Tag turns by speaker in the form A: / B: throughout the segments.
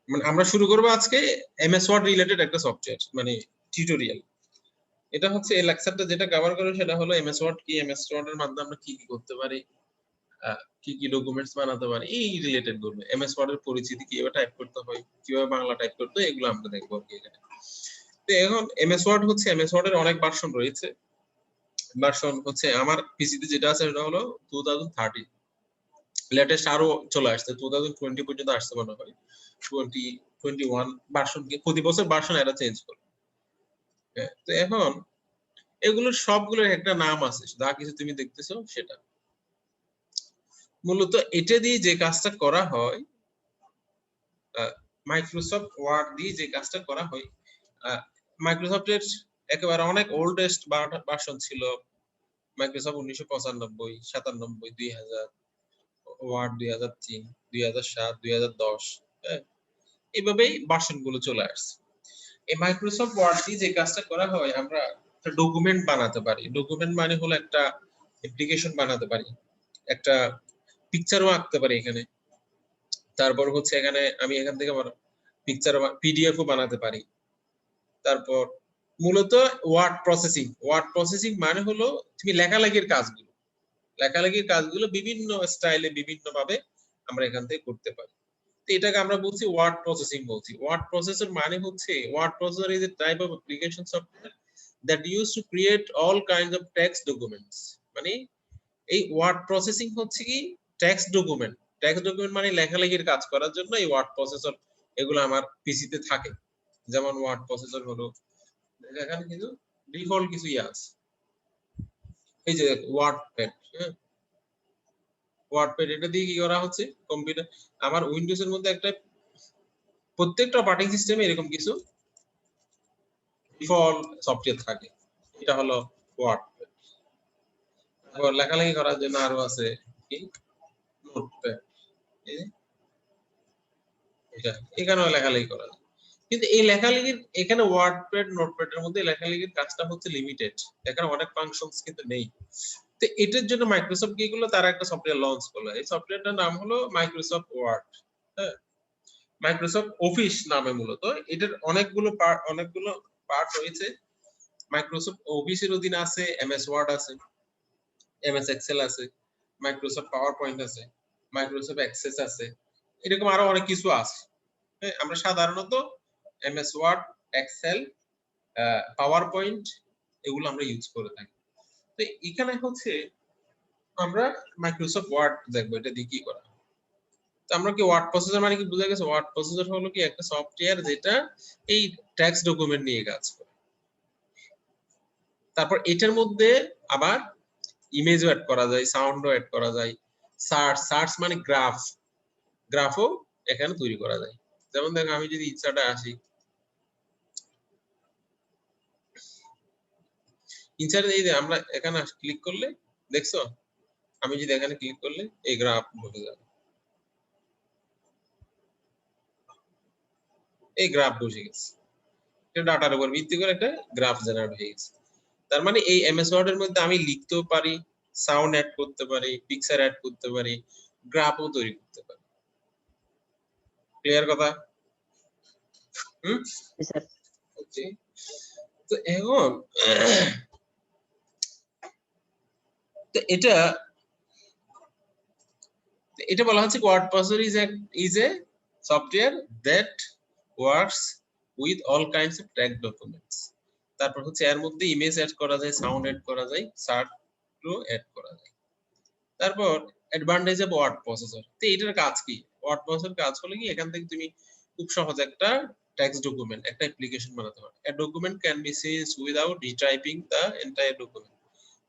A: মানে আমরা শুরু করব আজকে এমএস ওয়ার্ড রিলেটেড একটা সফটওয়্যার মানে টিউটোরিয়াল। এটা হচ্ছে এই লেকচারটা যেটা কভার করে সেটা হলো এমএস ওয়ার্ড কি, এমএস ওয়ার্ড এর মাধ্যমে আমরা কি কি করতে পারি, কি কি ডকুমেন্টস বানাতে পারি, এই রিলেটেড করবে। এমএস ওয়ার্ড এর পরিচিতি কিভাবে টাইপ করতে হয়, কিভাবে বাংলা টাইপ করতে হয়, এগুলো আমরা দেখবো আর কি এখানে। তো এখন এমএস ওয়ার্ড হচ্ছে এমএস ওয়ার্ড এর অনেক ভার্সন রয়েছে। ভার্সন হচ্ছে আমার পিসিতে যেটা আছে সেটা হলো 2013, লেটেস্ট আরো চলে আসছে 2020 পর্যন্ত আসছে মনে হয়, 2021 ভার্সন কি প্রতি বছর ভার্সন এরা চেঞ্জ করে। তো এখন এগুলোর সবগুলোর একটা নাম আছে, যা কিছু তুমি দেখতেছো সেটা মূলত এটা দিয়ে যে কাজটা করা হয়, মাইক্রোসফট ওয়ার্ড দিয়ে যে কাজটা করা হয়, মাইক্রোসফটের একেবারে অনেক ওল্ডেস্ট ভার্সন ছিল মাইক্রোসফট 1995, 97, 2000, ওয়ার্ড 2003, 2007, 2010, হ্যাঁ, এইভাবেই ভার্সন গুলো চলে আসছে। এই মাইক্রোসফট ওয়ার্ড দিয়ে যে কাজটা করা হয়, আমরা একটা ডকুমেন্ট বানাতে পারি। ডকুমেন্ট মানে হলো একটা অ্যাপ্লিকেশন বানাতে পারি, একটা পিকচারও আঁকতে পারি এখানে। তারপর হচ্ছে এখানে আমি এখান থেকে আমার পিকচার পিডিএফও বানাতে পারি। তারপর মূলত ওয়ার্ড প্রসেসিং মানে হলো তুমি লেখালেখির কাজগুলো বিভিন্ন স্টাইলে বিভিন্ন ভাবে আমরা এখান থেকে করতে পারি। তো এটাকে আমরা বলছি ওয়ার্ড প্রসেসিং বলছি। ওয়ার্ড প্রসেসর মানে হচ্ছে word processor is a type of application software that use to create all kinds of text documents. মানে এই ওয়ার্ড প্রসেসিং হচ্ছে কি টেক্সট ডকুমেন্ট মানে লেখালেখির কাজ করার জন্য এই ওয়ার্ড প্রসেসর এগুলো আমার পিসিতে থাকে। যেমন ওয়ার্ড প্রসেসর হলো এখানে কিছু ডিফল্ট কিছু আছে, এই যে ওয়ার্ডপ্যাড, হ্যাঁ, ওয়ার্ডপ্যাড এটা দিয়ে কি করা হচ্ছে কম্পিউটার আমার উইন্ডোজ এর মধ্যে একটা প্রত্যেকটা অপারেটিং সিস্টেমে এরকম কিছু ডিফল্ট সফটওয়্যার থাকে, এটা হলো ওয়ার্ডপ্যাড। তারপর লেখালেখি করার জন্য আরো আছে কি নোটপ্যাড, এটা এখানেও লেখালেখি করা যায়। কিন্তু এই লেখালেখির এখানে ওয়ার্ডপ্যাড নোটপ্যাডের মধ্যে লেখালেখির কাজটা হচ্ছে লিমিটেড, এখানে অনেক ফাংশনস কিন্তু নেই। তো এটার জন্য মাইক্রোসফট কি করলো, তারা একটা সফটওয়্যার লঞ্চ করলো। এই সফটওয়্যারটার নাম হলো মাইক্রোসফট ওয়ার্ড, হ্যাঁ, মাইক্রোসফট অফিস নামে। মূলত এটার অনেকগুলো পার্ট রয়েছে। মাইক্রোসফট অফিসের অধীনে আছে এমএস ওয়ার্ড আছে, এমএস এক্সেল আছে, মাইক্রোসফট পাওয়ার পয়েন্ট আছে, মাইক্রোসফট অ্যাক্সেস আছে, এরকম আরো অনেক কিছু আছে। আমরা সাধারণত MS Word, Excel, PowerPoint এগুলো আমরা ইউজ করে থাকি। তো এখানে হচ্ছে আমরা মাইক্রোসফট ওয়ার্ড দেখবো এটা দিয়ে কি করা। তো আমরা কি ওয়ার্ড প্রসেসর মানে কি বুঝা গেছে? ওয়ার্ড প্রসেসর হলো কি একটা সফটওয়্যার যেটা এই টেক্সট ডকুমেন্ট নিয়ে কাজ করে। তারপর এটার মধ্যে আবার ইমেজও অ্যাড করা যায়, সাউন্ডও অ্যাড করা যায়, সার্চ মানে গ্রাফও এখানে তৈরি করা যায়। যেমন দেখো আমি যদি ইচ্ছাটা আসি, ইনসার্ট এই যে আমরা এখানে ক্লিক করলে দেখছো, আমি যদি এখানে ক্লিক করলে এই গ্রাফ বসে যাবে, এই গ্রাফ বসে গেছে। এটা ডাটার উপর ভিত্তি করে একটা গ্রাফ জেনারেট হয়ে গেছে। তার মানে এই এমএস ওয়ার্ড এর মধ্যে আমি লিখতেও পারি, সাউন্ড অ্যাড করতে পারি, পিকচার অ্যাড করতে পারি, গ্রাফও তৈরি করতে পারি। ক্লিয়ার কথা?
B: Sir
A: okay. তো এখন তো এটা বলা হচ্ছে word processor is a software that works with all kinds of text documents. তারপর হচ্ছে এর মধ্যে ইমেজ অ্যাড করা যায়, সাউন্ড অ্যাড করা যায়, চার্টও অ্যাড করা যায়। তারপর অ্যাডভান্টেজ অফ ওয়ার্ড প্রসেসর। তো এটার কাজ কি? ওয়ার্ড প্রসেসর কাজ হলো কি এখান থেকে তুমি খুব সহজে একটা টেক্সট ডকুমেন্ট, একটা অ্যাপ্লিকেশন বানাতে পারো। A document can be changed without retyping the entire document.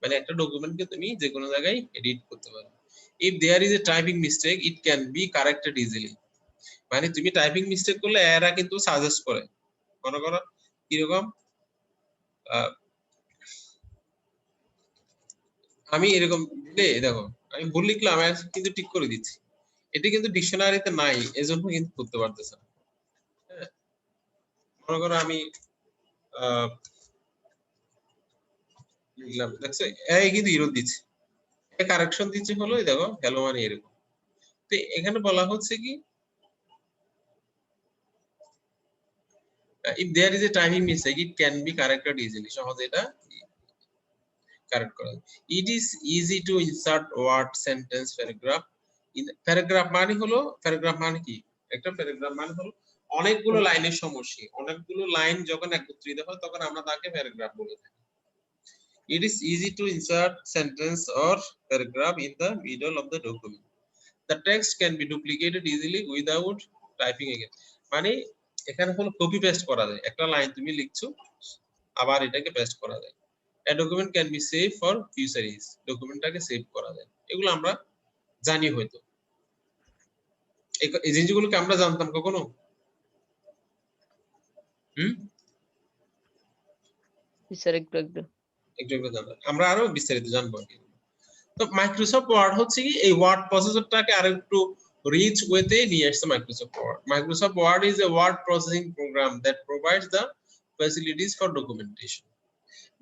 A: মানে একটা ডকুমেন্টকে তুমি যে কোনো জায়গায় এডিট করতে পারো। If there is a typing mistake it can be corrected easily. মানে তুমি টাইপিং মিস্টেক করলে এরা কিন্তু সাজেস্ট করে। মনে করো কিরকম, আমি এরকম দেখো আমি ভুল লিখলাম কিন্তু ঠিক করে দিচ্ছি, এটা কিন্তু ডিকশনারিতে নাই, এজন্য কিন্তু করতে পারতেছে না। মনে করো আমি লিখলাম, দেখছো এই কিন্তু ইরর দিচ্ছে, কারেকশন দিচ্ছে হলো দেখো হ্যালো মানে এরকম। তো এখানে বলা হচ্ছে কি if there is a typing mistake, it can be corrected easily. সহজে এটা কারেক্ট করা যায়। It is easy to insert word, sentence, paragraph in paragraph মানে হলো paragraph মানে কি? একটা paragraph মানে হলো অনেকগুলো লাইনের সমষ্টি। অনেকগুলো লাইন যখন একত্রিত হয় তখন আমরা তাকে প্যারাগ্রাফ বলে থাকি। It is easy to insert sentence or paragraph in the middle of the document. The text can be duplicated easily without typing again. মানে এখানে হলো কপি পেস্ট করা যায়। একটা লাইন তুমি লিখছো আবার এটাকে পেস্ট করা যায়। A document can be saved for future use. ডকুমেন্টটাকে সেভ করা যায়। এগুলো আমরা জানি হয়তো। এই জিনিসগুলো কি আমরা জানতাম কখনো?
B: স্যার একটু
A: জানতাম। আমরা আরো বিস্তারিত জানবো। তো মাইক্রোসফট ওয়ার্ড হচ্ছে কি এই ওয়ার্ড প্রসেসরটাকে আরো একটু রিচ ওয়েতে নিয়ে আসছে Microsoft Word. Microsoft Word is a word processing program that provides the facilities for documentation.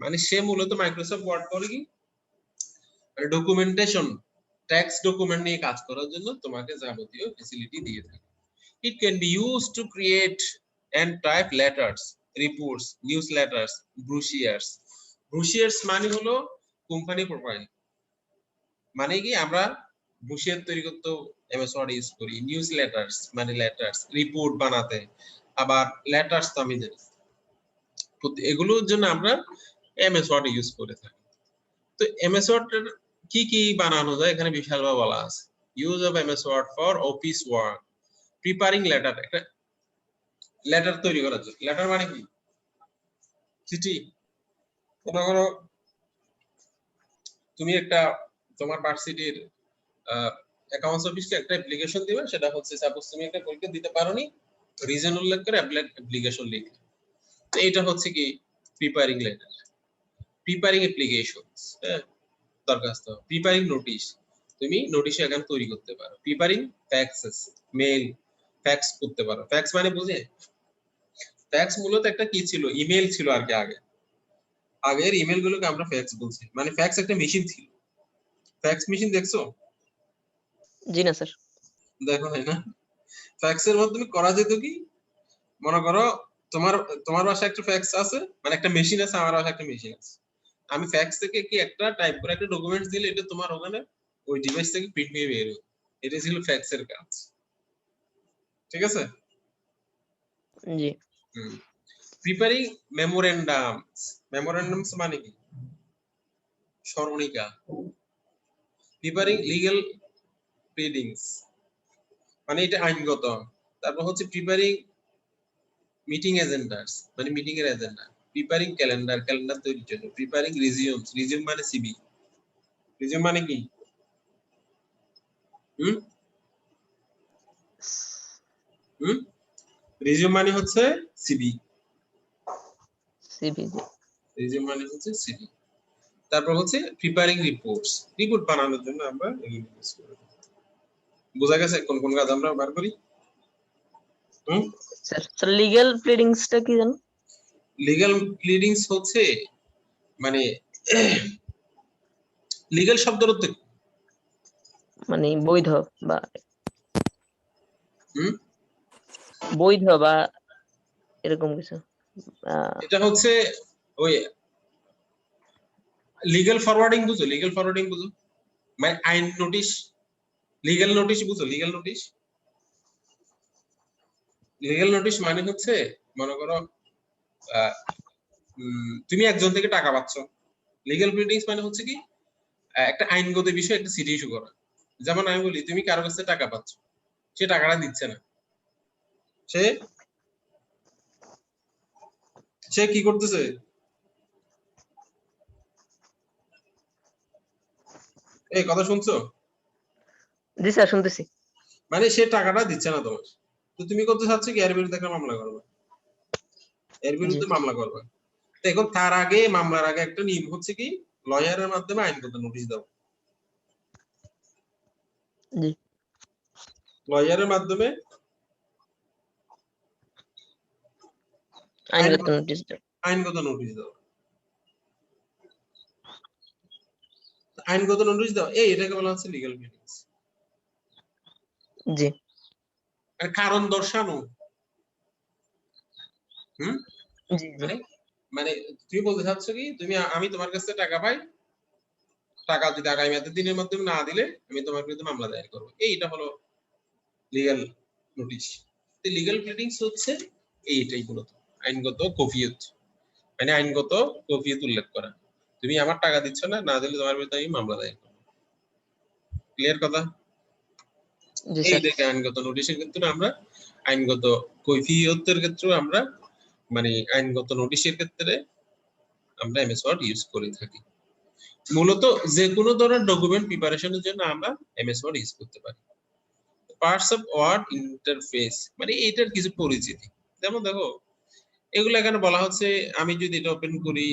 A: মানে সে মূলত মাইক্রোসফট ওয়ার্ড করে কি ডকুমেন্টেশন টেক্সট ডকুমেন্ট নিয়ে কাজ করার জন্য তোমাকে যাবতীয় ফ্যাসিলিটি দিয়ে থাকে। It can be used to create and type letters, reports, newsletters, brochures. Brochures মানে হলো কোম্পানি প্রোভাইড। মানে কি আমরা ব্রোশিয়ার তৈরি করতে এমএস ওয়ার্ড ইউজ করি, নিউজ লেটার্স মানে লেটার্স, রিপোর্ট বানাতে, আবার লেটার্স তো আমি জানি। এগুলোর জন্য আমরা এমএস ওয়ার্ড ইউজ করে থাকি। তো এমএস ওয়ার্ড কি কি বানানো যায় এখানে বিশালভাবে বলা আছে। Use of MS Word for office work, preparing letter, একটা লেটার তৈরি করার জন্য। লেটার মানে কি? চিঠি। মনে করো তুমি একটা তোমার ভার্সিটির অ্যাকাউন্টস অফিসকে একটা অ্যাপ্লিকেশন দিবে, সেটা হচ্ছে সাপোজ তুমি একটা পরীক্ষা দিতে পারোনি, রিজন উল্লেখ করে অ্যাপ্লিকেশন লিখবে। তো এটা হচ্ছে কি প্রিপারিং লেটার, প্রিপারিং অ্যাপ্লিকেশনস, হ্যাঁ দরখাস্ত, প্রিপারিং নোটিশ, তুমি নোটিশ এখন তৈরি করতে পারো। প্রিপারিং ফ্যাক্সেস, মেইল ফ্যাক্স করতে পারো। ফ্যাক্স মানে বুঝে? ফ্যাক্স মূলত একটা কি ছিল, ইমেল ছিল আর কি। আগের ইমেল গুলোকে আমরা ফ্যাক্স বলছি। মানে ফ্যাক্স একটা মেশিন ছিল। ফ্যাক্স মেশিন দেখছো?
B: জি না স্যার।
A: দেখো না, ফ্যাক্সের মাধ্যমে করা যেত কি, মনে করো তোমার বাসায় একটা ফ্যাক্স আছে, মানে একটা মেশিন আছে, আমার বাসায় একটা মেশিন আছে। আমি ফ্যাক্স থেকে কি একটা টাইপ করে একটা ডকুমেন্টস দিলে এটা তোমার ওখানে ওই ডিভাইস থেকে প্রিন্ট হয়ে বের হবে। এটা ছিল ফ্যাক্সের কাজ। ঠিক আছে?
B: জি।
A: প্রিপারিং মেমোরেন্ডামস, মেমোরেন্ডামস মানে কি? স্মরণিকা। প্রিপারিং লিগ্যাল প্রিডিংস মানে এটা আইনগত। তারপর হচ্ছে প্রিপারিং মিটিং এজেন্ডাস মানে মিটিং এর এজেন্ডা। প্রিপারিং ক্যালেন্ডার, ক্যালেন্ডার তৈরির জন্য। প্রিপারিং রিজিউমস, রিজিউম মানে সিভি। রিজিউম মানে কি? রিজিউম মানে হচ্ছে সিভি।
B: সিভি।
A: রিজিউম মানে হচ্ছে সিভি। তারপর হচ্ছে প্রিপারিং রিপোর্টস, রিপোর্ট বানানোর জন্য আমরা এগুলো ইউজ করি। বোঝা গেছে কোন কোন কাজ আমরা বার করি?
B: স্যার লিগ্যাল প্লিডিংসটা কি জানো?
A: লিগ্যাল প্লিডিংস হচ্ছে মানে লিগ্যাল শব্দের অর্থ
B: মানে বৈধ বা বৈধ বা এরকম কিছু।
A: এটা হচ্ছে ওই লিগ্যাল ফরওয়ার্ডিং বুঝো? লিগ্যাল ফরওয়ার্ডিং বুঝো? মানে আইন নোটিশ, লিগ্যাল নোটিশ বুঝো? লিগ্যাল নোটিশ, লিগ্যাল নোটিশ মানে হচ্ছে মনে করো তুমি একজন থেকে টাকা পাচ্ছ। লিগ্যাল প্লিডিংস মানে হচ্ছে কি একটা আইনগত বিষয় একটা চিঠি ইস্যু করা। যেমন আমি বলি তুমি কারো কাছে টাকা পাচ্ছ, সে টাকাটা দিচ্ছে না, সে কি করতেছে? এই কথা শুনছো?
B: জি স্যার শুনতেছি।
A: মানে সে টাকাটা দিচ্ছে না তোমার, তো তুমি করতে চাচ্ছ কি এর বিরুদ্ধে একটা মামলা করবে, এর বিরুদ্ধে মামলা করবে। তো এখন তার আগে মামলার আগে একটা নিয়ম হচ্ছে কি লয়ারের মাধ্যমে আইনগত নোটিশ দাও।
B: জি।
A: লয়ারের মাধ্যমে
B: আইনগত নোটিশ দাও।
A: আইনগত নোটিশ দাও। আইনগত নোটিশ দাও এটাকে বলা হচ্ছে লিগ্যাল প্লিডিংস।
B: জি।
A: কারণ দর্শানো, হুম
B: জি জি
A: মানে মানে তুমি বলতে চাচ্ছ কি তুমি আমি তোমার কাছে টাকা পাই, টাকা যদি আগামী 3 দিনের মধ্যে না দিলে আমি তোমার বিরুদ্ধে মামলা দায়ের করবো, এইটা হলো লিগ্যাল নোটিশ। লিগ্যাল প্রিডিংস হচ্ছে এইটাই মূলত আইনগত কফিয়ত, মানে আইনগত কফিয়ত উল্লেখ করা। তুমি আমার টাকা দিচ্ছ না, না দিলে তোমার বিরুদ্ধে আমি মামলা দায়ের করবো। ক্লিয়ার কথা?
B: জি
A: এই
B: স্যার
A: দেখে আইনগত নোটিশের ক্ষেত্রে আমরা আইনগত কৈফিয়তের ক্ষেত্রে আমরা মানে আইনগত নোটিশের ক্ষেত্রে আমরা এমএস ওয়ার্ড ইউজ করে থাকি। মূলত যে কোনো ধরনের ডকুমেন্ট প্রিপারেশনের জন্য আমরা এমএস ওয়ার্ড ইউজ করতে পারি। পার্টস অফ ওয়ার্ড ইন্টারফেস মানে এটার কিছু পরিচিতি, যেমন দেখো এগুলো এখানে বলা হচ্ছে, আমি যদি এটা ওপেন করি,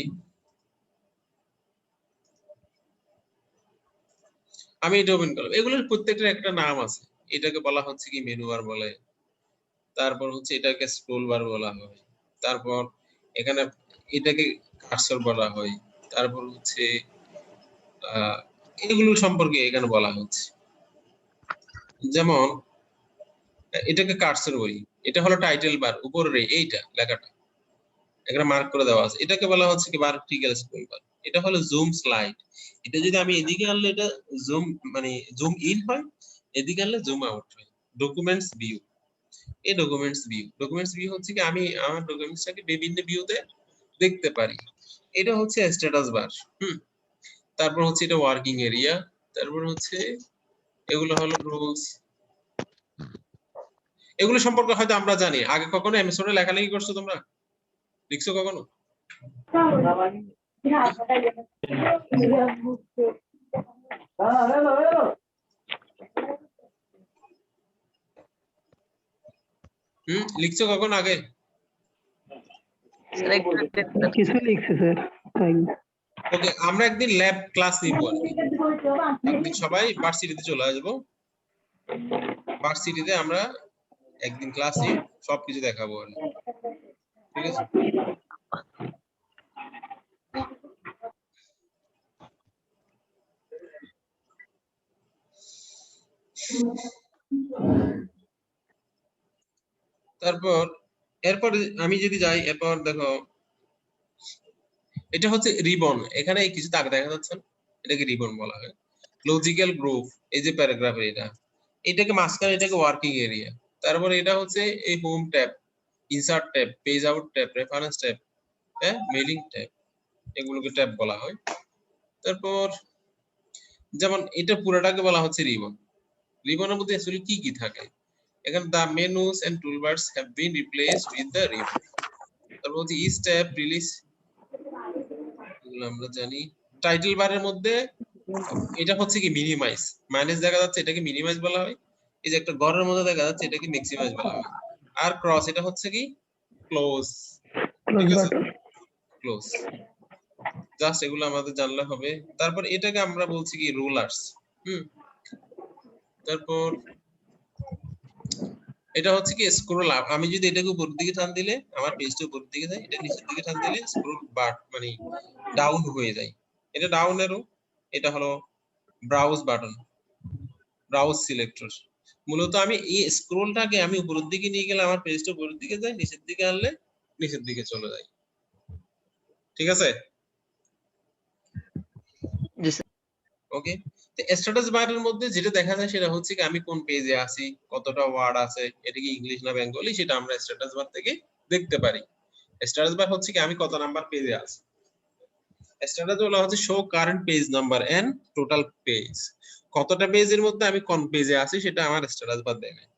A: আমি এটা ওপেন করলাম, এগুলোর প্রত্যেকটার একটা নাম আছে। এটাকে বলা হচ্ছে কি মেনু বার বলে, তারপর হচ্ছে এটাকে স্ক্রোল বার বলা হয়, তারপর এখানে এটাকে কার্সর বলা হয়, তারপর হচ্ছে এগুলো সম্পর্কে এখানে বলা হচ্ছে। যেমন এটাকে কার্সর বলি, এটা হলো টাইটেল বার উপরের এইটা লেখাটা এখানে মার্ক করে দেওয়া আছে, এটাকে বলা হচ্ছে কি ভার্টিক্যাল স্ক্রোল বার। এটা হলো জুম স্লাইড, এটা যদি আমি এদিকে আনলে এটা জুম মানে জুম ইন হয়, এদিকে আনলে জুম আউট হয়। ডকুমেন্টস ভিউ, এই ডকুমেন্টস ভিউ হচ্ছে কি আমি আমার ডকুমেন্টসটাকে বিভিন্ন ভিউতে দেখতে পারি। এটা হচ্ছে স্ট্যাটাস বার। তারপর হচ্ছে এটা ওয়ার্কিং এরিয়া, তারপর হচ্ছে এগুলো হলো রুলস। এগুলো সম্পর্কে হয়তো আমরা জানি, আগে কখনো এমএস ওয়ার্ডে লেখালেখি করছো তোমরা, লিখছো কখনো? লিখছো কখন আগে?
B: স্যার একটু
C: কিছু লিখছে স্যার।
A: ওকে, আমরা একদিন ল্যাব ক্লাস নিব আর কি, একদিন সবাই ভার্সিটিতে চলে আসবো, ভার্সিটিতে আমরা একদিন ক্লাস নিয়ে সবকিছু দেখাবো আর কি। ঠিক আছে? তারপর এরপর আমি যদি যাই, এরপর দেখো এটা হচ্ছে রিবন, এখানে কিছু দাগ দেখা যাচ্ছে না? এটাকে রিবন বলা হয়। লজিক্যাল গ্রুপ, এই যে প্যারাগ্রাফের এটাকে মাঝখানে এটাকে ওয়ার্কিং এরিয়া। তারপর এটা হচ্ছে এই home tab, insert tab, page out tab, reference tab, হ্যাঁ মেইলিং ট্যাব, এগুলোকে ট্যাব বলা হয়। তারপর যেমন এটা পুরোটাকে বলা হচ্ছে রিবন। রিবনের মধ্যে অ্যাকচুয়ালি কি কি থাকে, এখানে the menus and toolbars have been replaced with the ribbon. তারপর হচ্ছে ইচ ট্যাব রিলিজ, এগুলো আমরা জানি। টাইটেল বারের মধ্যে এটা হচ্ছে কি মিনিমাইজ, মাইনাস দেখা যাচ্ছে এটাকে মিনিমাইজ বলা হয়। এই যে একটা ঘরের মধ্যে দেখা যাচ্ছে এটাকে ম্যাক্সিমাইজ বলা হয়। আর ক্রস এটা হচ্ছে কি ক্লোজ, ঠিক আছে, ক্লোজ। জাস্ট এগুলো আমাদের জানলে হবে। তারপর এটাকে আমরা বলছি কি রুলার্স। তারপর এটা হচ্ছে কি স্ক্রল আপ, আমি যদি এটাকে উপরের দিকে টান দিলে আমার পেজটা উপরের দিকে যায়, এটা নিচের দিকে টান দিলে স্ক্রল বার মানে ডাউন হয়ে যায়, এটা ডাউন এরো। এটা হলো ব্রাউজ বাটন, ব্রাউজ সিলেক্টর। মূলত আমি এই স্ক্রলটাকে আমি উপরের দিকে নিয়ে গেলে আমার পেজটা উপরের দিকে যায়, নিচের দিকে আনলে নিচের দিকে চলে যায়। ঠিক আছে?
B: জি স্যার
A: ওকে, তো স্ট্যাটাস বারের মধ্যে যেটা দেখা যায় সেটা হচ্ছে কি আমি কোন পেজে আছি, কতটা ওয়ার্ড আছে, এটা কি ইংলিশ না বেঙ্গলি, সেটা আমরা স্ট্যাটাস বার থেকে দেখতে পারি। স্ট্যাটাস বার হচ্ছে কি আমি কত নাম্বার পেজে আছি। স্ট্যাটাস বলা হচ্ছে show current page number and total page, কতটা পেজের মধ্যে আমি কোন পেজে আছি সেটা আমার স্ট্যাটাস বার দেখায়।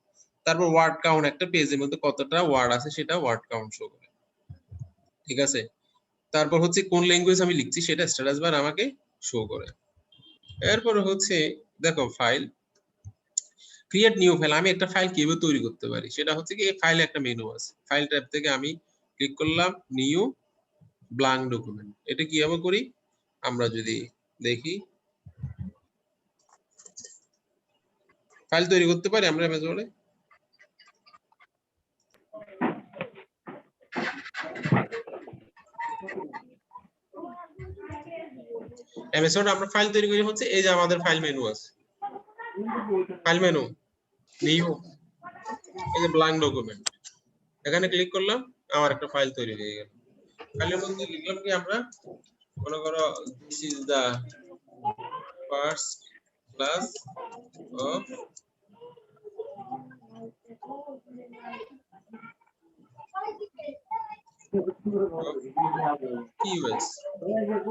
A: তারপর ওয়ার্ড কাউন্ট, একটা পেজের মধ্যে কতটা ওয়ার্ড আছে সেটা ওয়ার্ড কাউন্ট শো করে। ঠিক আছে? তারপর হচ্ছে কোন ল্যাঙ্গুয়েজ আমি লিখছি সেটা স্ট্যাটাস বার আমাকে শো করে। এরপর হচ্ছে দেখো ফাইল, ক্রিয়েট নিউ ফাইল, আমি একটা ফাইল কিভাবে তৈরি করতে পারি সেটা হচ্ছে কি এই ফাইলে একটা মেনু আছে, ফাইল ট্যাব থেকে আমি ক্লিক করলাম নিউ ব্ল্যাঙ্ক ডকুমেন্ট। এটা কিভাবে করি আমরা যদি দেখি, ফাইল তৈরি করতে পারি আমরা এমএস ওয়ার্ডে। এমএস ওয়ার্ডে আমরা ফাইল তৈরি করি হচ্ছে এই যে আমাদের ফাইল মেনু আছে, ফাইল মেনু নিউ, এই যে ব্ল্যাঙ্ক ডকুমেন্ট, এখানে ক্লিক করলাম, আমার একটা ফাইল তৈরি হয়ে গেল। ফাইলের মধ্যে লিখলাম কি আমরা, মনে করো this is the first class of QS.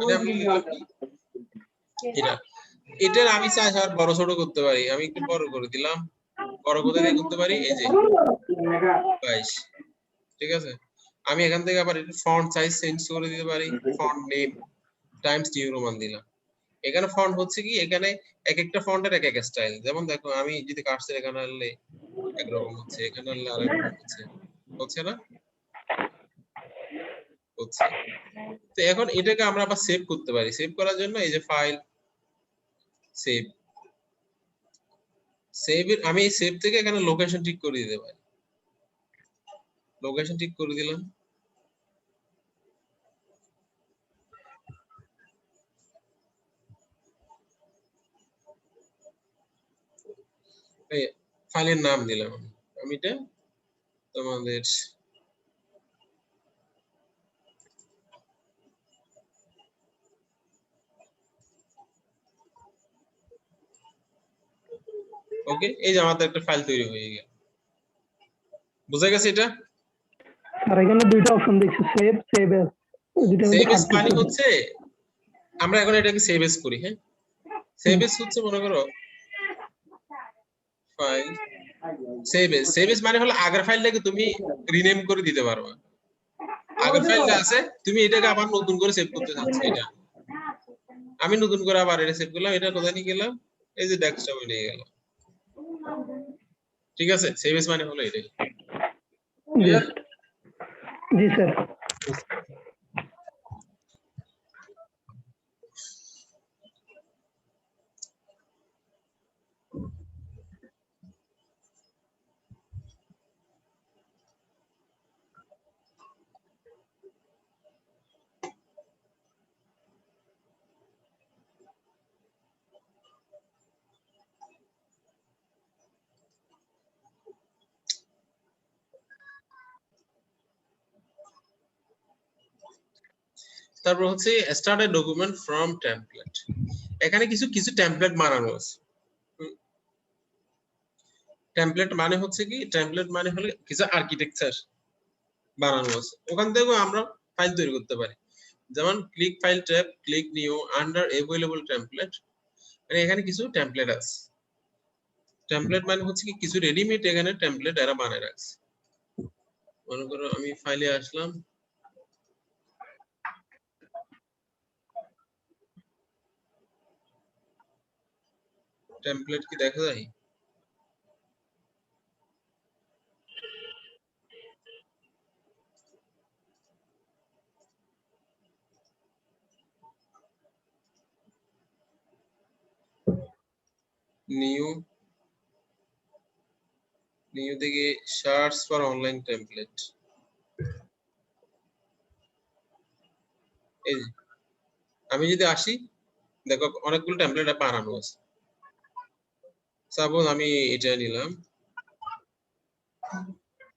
A: এটা আমি লিখলাম কি, এটার আমি চাই আর বড় ছোট করতে পারি, আমি একটু বড় করে দিলাম। বড় কোথায় দিয়ে করতে পারি, এই যে 22, ঠিক আছে। আমি এখান থেকে আবার একটু ফন্ট সাইজ চেঞ্জ করে দিতে পারি, font name Times new Roman দিলাম। এখানে ফন্ট হচ্ছে কি, এখানে এক একটা ফন্টের এক এক স্টাইল। যেমন দেখো আমি যদি কার্সর এখানে আনলে একরকম হচ্ছে, এখানে আনলে আরেকরকম হচ্ছে না হচ্ছে। তো এখন এটাকে আমরা আবার সেভ করতে পারি। সেভ করার জন্য এই যে ফাইল, সেভ, আমি এই সেভ থেকে এখানে লোকেশন ঠিক করে দিতে পারি। লোকেশন ঠিক করে দিলাম। এই ফাইলের নাম দিলাম আমি এটা তোমাদের ওকে। এই যে আমাদের একটা ফাইল তৈরি হয়ে গেল। বুঝা গেছে এটা?
C: আর এখানে দুইটা অপশন দেখছি, save, save S.
A: Save S মানে হচ্ছে আমরা এখন এটাকে সেভ এস করি। হ্যাঁ, সেভ এস হচ্ছে মনে করো ফাইল সেভ এস মানে হলো আগের ফাইলটাকে তুমি রিনেম করে দিতে পারবা। আগের ফাইলটা আছে, তুমি এটাকে আবার নতুন করে সেভ করতে চাচ্ছ। এটা আমি নতুন করে আবার এটা সেভ করলাম। এটা কোথায় নিয়ে গেলাম, এই যে ডেস্কটপে নিয়ে গেলাম। ঠিক আছে, সেভ এস মানে হলো এটাই। ক্লিয়ার?
C: জি স্যার।
A: তারপর হচ্ছে start A document from template. এখানে কিছু কিছু টেমপ্লেট বানানো আছে। টেমপ্লেট মানে হচ্ছে কি, টেমপ্লেট মানে হলো কিছু আর্কিটেকচার বানানো আছে, ওখান থেকেও আমরা ফাইল তৈরি করতে পারি। যেমন click file tab, click new, under available template, মানে এখানে কিছু টেমপ্লেট আছে। টেমপ্লেট মানে হচ্ছে কি কিছু রেডিমেড এখানে টেমপ্লেট এরা বানায় রাখছে। মনে করো আমি ফাইলে আসলাম, টেমপ্লেট কি দেখা যায়? নিউ, নিউ থেকে সার্চ ফর অনলাইন টেমপ্লেট। এই যে আমি যদি আসি, দেখো অনেকগুলো টেমপ্লেট বানানো আছে। সাপোজ আমি এটা নিলাম,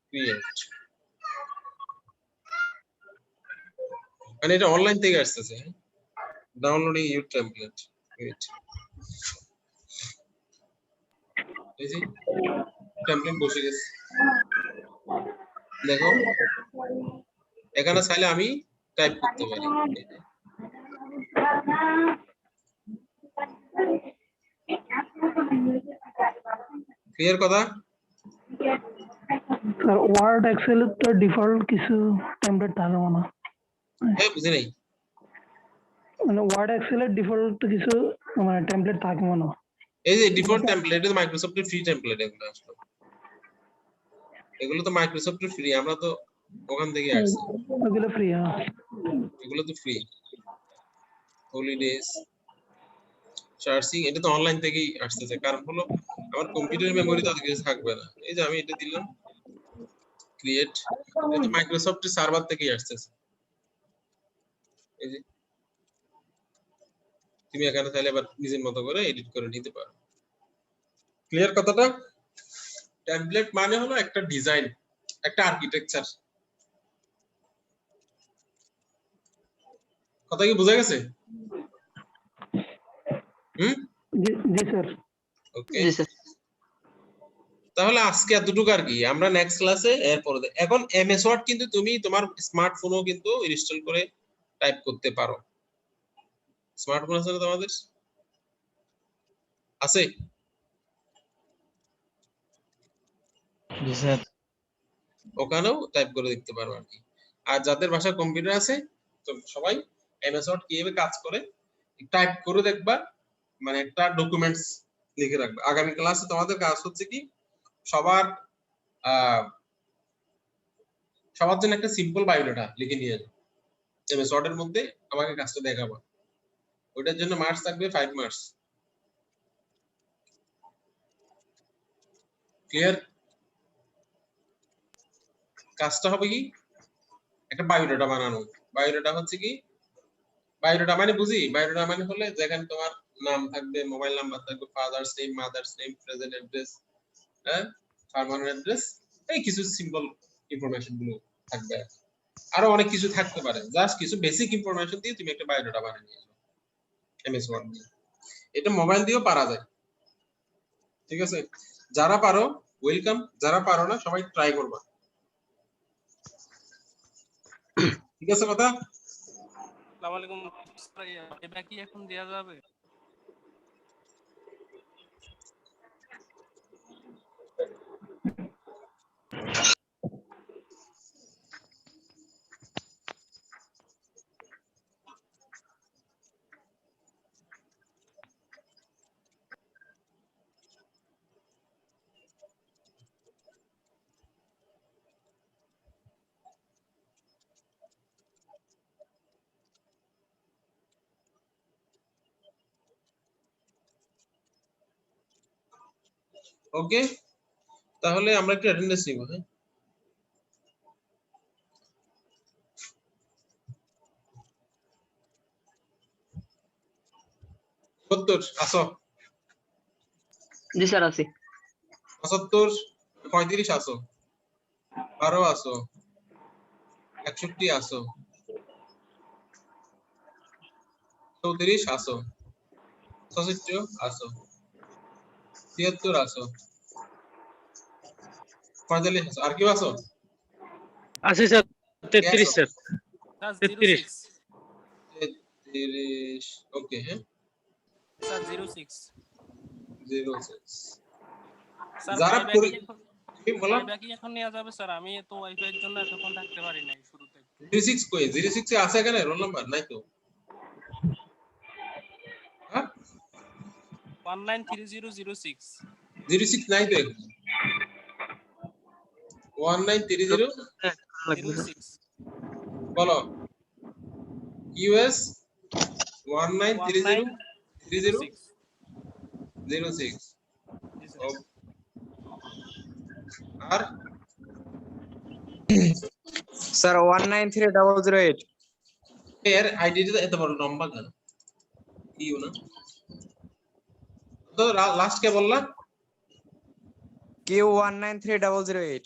A: ক্রিয়েট, মানে এটা অনলাইন থেকে আসতেছে। ডাউনলোডিং ইউর টেমপ্লেট, এই যে টেমপ্লেট বসে গেছে। দেখো এখানে চাইলে আমি টাইপ করতে পারি। ক্লিয়ার কথা?
C: স্যার ওয়ার্ড এক্সেল তো ডিফল্ট কিছু টেমপ্লেট থাকে না।
A: হ্যাঁ, বুঝি নাই।
C: মানে ওয়ার্ড এক্সেলের ডিফল্ট কিছু মানে টেমপ্লেট থাকে না।
A: এই যে ডিফল্ট টেমপ্লেট, এটা মাইক্রোসফটের ফ্রি টেমপ্লেট। এগুলো আসলে এগুলো তো মাইক্রোসফটের ফ্রি, আমরা তো ওখান থেকে আসছি।
C: ওগুলো ফ্রি।
A: এগুলো তো ফ্রি। হলিডেজ, চার্জিং, এটা তো অনলাইন থেকেই আসতেছে। কারণ হলো আমার কম্পিউটার মেমোরি তো কিছু থাকবে না। এই যে আমি এটা দিলাম ক্রিয়েট, এটা তো মাইক্রোসফটের সার্ভার থেকেই আসতেছে। এই যে তুমি এখানে চাইলে আবার নিজের মতো করে এডিট করে নিতে পারো। ক্লিয়ার কথাটা? টেমপ্লেট মানে হলো একটা ডিজাইন, একটা আর্কিটেকচার। কথা কি বোঝা গেছে? হুম,
C: জি স্যার।
A: ওকে।
B: জি স্যার।
A: তাহলে আজকে এতটুকু আর কি, আমরা নেক্সট ক্লাসে এরপরে এখন এমএস ওয়ার্ড কিন্তু তুমি তোমার স্মার্টফোনও কিন্তু ইনস্টল করে টাইপ করতে পারো। স্মার্টফোন আছে না তোমাদের? আছে?
B: জি স্যার।
A: ওখানেও টাইপ করে দেখতে পারো আর কি। আর যাদের বাসায় কম্পিউটার আছে তো সবাই এমএস ওয়ার্ড কিভাবে কাজ করে টাইপ করে দেখবা, মানে একটা ডকুমেন্টস লিখে রাখবে। আগামী ক্লাসে তোমাদের কাজ হচ্ছে কি সবার আহ সবার জন্য একটা সিম্পল বায়োডাটা লিখে নিয়ে যাও এমএস ওয়ার্ড এর মধ্যে, আমাকে কাজটা দেখাবো। ওইটার জন্য মার্কস থাকবে 5 মার্কস। ক্লিয়ার? কাজটা হবে কি একটা বায়োডাটা বানানো। বায়োডাটা হচ্ছে কি, বায়োডাটা মানে বুঝি, বায়োডাটা মানে হলে যেখানে তোমার নাম থাকবে, মোবাইল নাম্বার থাকবে, father's name, mother's name, present address, হ্যাঁ, পার্মানেন্ট অ্যাড্রেস, এই কিছু সিম্পল ইনফরমেশন গুলো থাকবে। আরো অনেক কিছু থাকতে পারে, জাস্ট কিছু বেসিক ইনফরমেশন দিয়ে তুমি একটা বায়োডাটা বানিয়ে নিয়েছো এমএস ওয়ার্ড দিয়ে। এটা মোবাইল দিয়েও পারা যায়, ঠিক আছে? যারা পারো ওয়েলকাম, যারা পারো না সবাই ট্রাই করবা, ঠিক আছে কথা?
D: আসসালামু আলাইকুম স্যার, এটা কি এখন দেয়া যাবে?
A: ওকে, তাহলে আমরা একটু অ্যাটেন্ডেন্স নিব। হ্যাঁ, সত্তর আসো,
B: জি স্যার আছি।
A: 75, 35 আসো, 12 আসো, 61 আসো, 34 আসো, 66 আসো, 73 আসো, 45 আসো। আর কেউ আসো?
E: আছে স্যার,
A: কে
E: 33
A: আসো?
E: Sir,
D: sir
E: 33।
D: 06
A: 33, ওকে। হ্যাঁ,
D: স্যার 06
A: 06।
D: স্যার
A: যারা কি বলো?
D: ভাইবা কি এখন নেওয়া যাবে স্যার? আমি তো ওয়াইফাই এর জন্য এতক্ষণ থাকতে পারি নাই শুরুতে।
A: 06 কই? 06 এ আছে এখানে রোল নাম্বার নাই তো? হ্যাঁ,
D: 193006
A: 06 নাই তো এখানে। 1930
D: 06
A: বলো, ইউএস 1930
D: 1906
A: 06।
D: জি স্যার।
A: আর
F: স্যার 193008
A: এর আইডিটা এত বড় লম্বা কেন? ইউ না তো, লাস্ট কে বললা?
F: Q193008